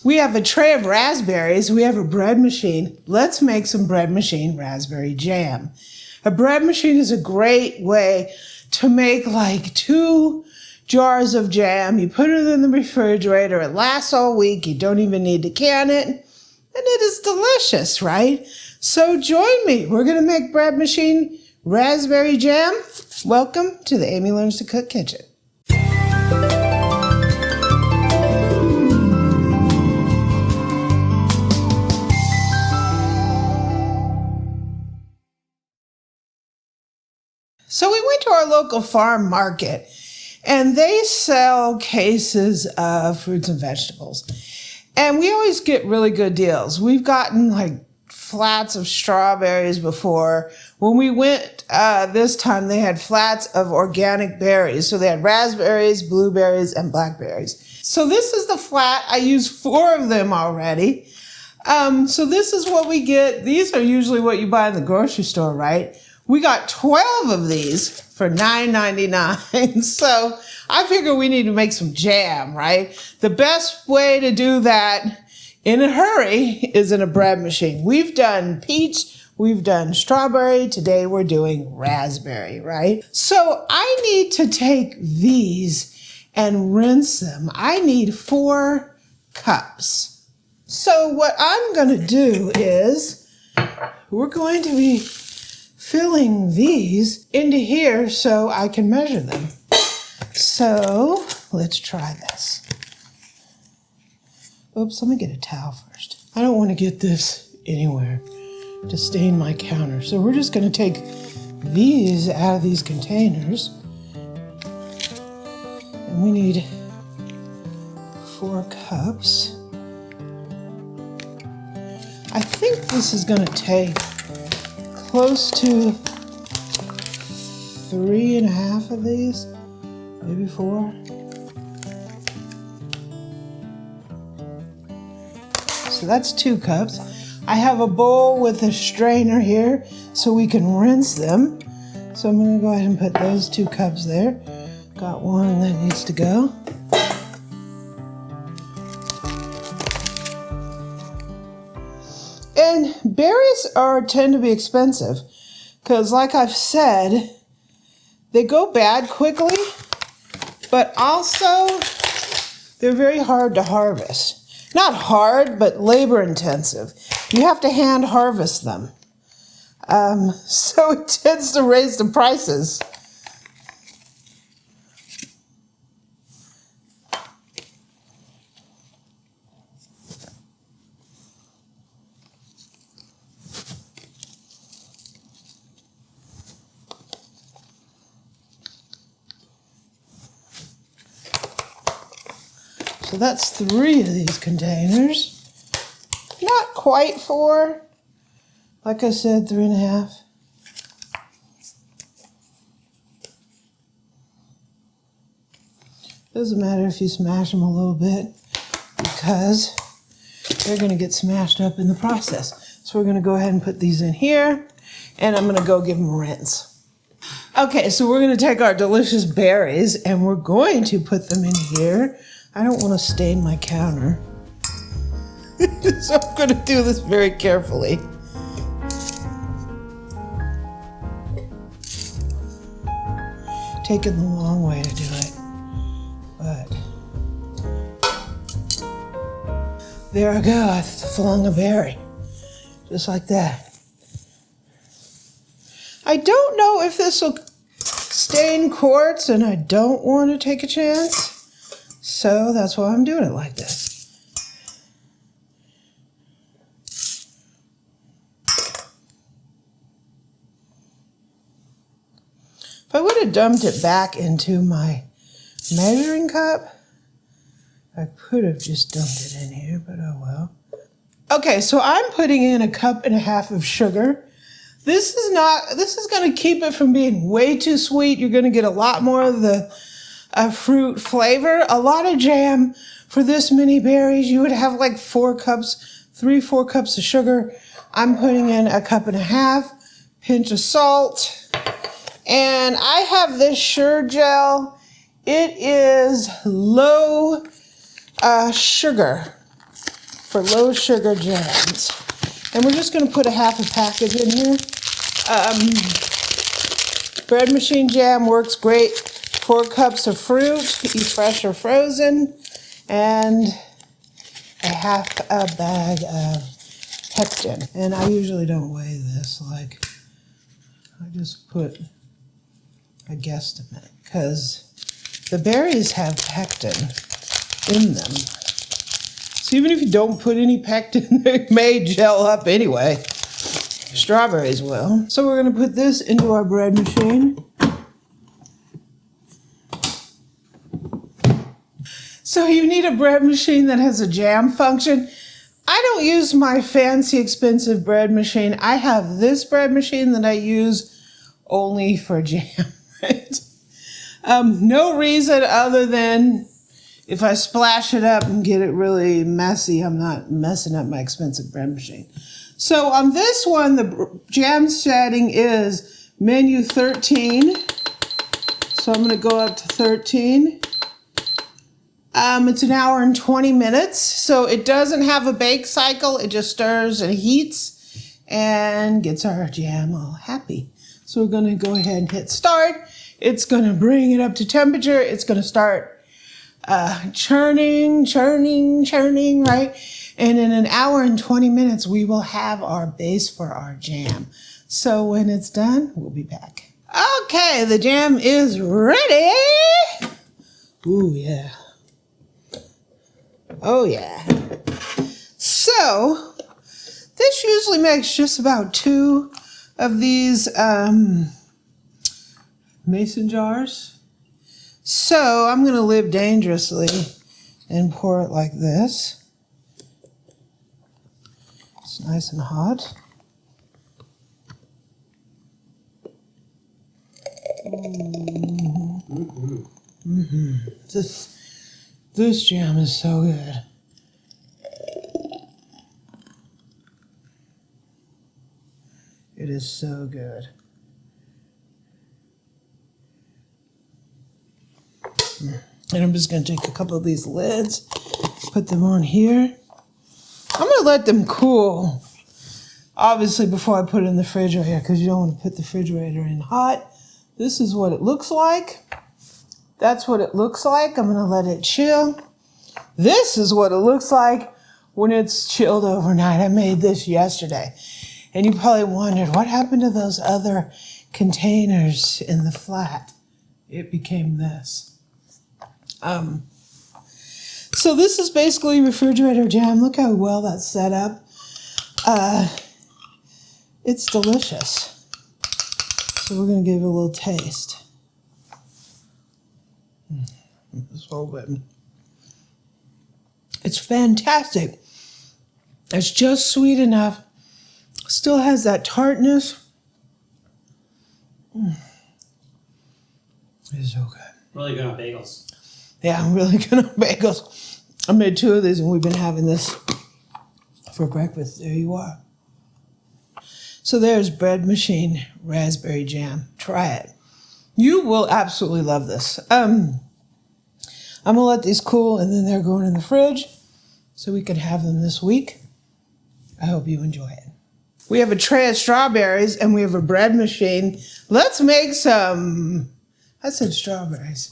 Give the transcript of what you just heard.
We have a tray of raspberries. We have a bread machine. Let's make some bread machine raspberry jam. A bread machine is a great way to make like 2 jars of jam. You put it in the refrigerator. It lasts all week. You don't even need to can it. And it is delicious, right? So join me. We're going to make bread machine raspberry jam. Welcome to the Amy Learns to Cook kitchen. So we went to our local farm market and they sell cases of fruits and vegetables. And we always get really good deals. We've gotten like flats of strawberries before. When we went this time, they had flats of organic berries. So they had raspberries, blueberries, and blackberries. So this is the flat. I used 4 of them already. So this is what we get. These are usually what you buy in the grocery store, right? We got 12 of these for $9.99. So I figure we need to make some jam, right? The best way to do that in a hurry is in a bread machine. We've done peach, we've done strawberry. Today we're doing raspberry, right? So I need to take these and rinse them. I need 4 cups. So what I'm going to do is we're going to be filling these into here so I can measure them. So let's try this. Oops, let me get a towel first. I don't want to get this anywhere to stain my counter. So we're just going to take these out of these containers. And we need 4 cups. I think this is going to take close to 3.5 of these, maybe 4. So that's 2 cups. I have a bowl with a strainer here so we can rinse them. So I'm going to go ahead and put those 2 cups there. Got one that needs to go. And berries tend to be expensive because, like I've said, they go bad quickly, but also they're very hard to harvest. Not hard, but labor intensive. You have to hand harvest them. So it tends to raise the prices. So that's 3 of these containers. Not quite 4. Like I said, 3.5. Doesn't matter if you smash them a little bit because they're going to get smashed up in the process. So we're going to go ahead and put these in here and I'm going to go give them a rinse. Okay, so we're going to take our delicious berries and we're going to put them in here. I don't want to stain my counter. So I'm going to do this very carefully. Taking the long way to do it. But there I go. I flung a berry. Just like that. I don't know if this will stain quartz and I don't want to take a chance. So that's why I'm doing it like this. If I would have dumped it back into my measuring cup, I could have just dumped it in here, but oh well. Okay, so I'm putting in 1.5 cups of sugar. This is going to keep it from being way too sweet. You're going to get a lot more of the fruit flavor. A lot of jam for this many berries, you would have like 4 cups, 3-4 cups of sugar. I'm putting in 1.5 cups, pinch of salt. And I have this Sure Gel. It is low sugar. for low sugar jams. And we're just gonna put a half a package in here. Bread machine jam works great. 4 cups of fruit, either fresh or frozen, and a half a bag of pectin. And I usually don't weigh this, like, I just put a guesstimate, because the berries have pectin in them. So even if you don't put any pectin, they may gel up anyway. Strawberries will. So we're gonna put this into our bread machine. So you need a bread machine that has a jam function. I don't use my fancy expensive bread machine. I have this bread machine that I use only for jam, right? No reason other than if I splash it up and get it really messy, I'm not messing up my expensive bread machine. So on this one, the jam setting is menu 13. So I'm gonna go up to 13. It's an hour and 20 minutes. So it doesn't have a bake cycle. It just stirs and heats and gets our jam all happy. So we're gonna go ahead and hit start. It's gonna bring it up to temperature. It's gonna start churning, right? And in an hour and 20 minutes, we will have our base for our jam. So when it's done, we'll be back. Okay, the jam is ready. Ooh, yeah. Oh, yeah. So this usually makes just about 2 of these mason jars. So I'm gonna live dangerously and pour it like this. It's nice and hot. This jam is so good. It is so good. And I'm just going to take a couple of these lids, put them on here. I'm going to let them cool, obviously, before I put it in the refrigerator, because you don't want to put the refrigerator in hot. This is what it looks like. That's what it looks like. I'm going to let it chill. This is what it looks like when it's chilled overnight. I made this yesterday. And you probably wondered, what happened to those other containers in the flat? It became this. So this is basically refrigerator jam. Look how well that's set up. It's delicious. So we're going to give it a little taste. So good. It's fantastic. It's just sweet enough. Still has that tartness. It's so good. Really good on bagels. Yeah, I'm really good on bagels. I made 2 of these and we've been having this for breakfast. There you are. So there's bread machine raspberry jam. Try it. You will absolutely love this. I'm gonna let these cool and then they're going in the fridge so we can have them this week. I hope you enjoy it. We have a tray of strawberries and we have a bread machine. Let's make some, I said strawberries.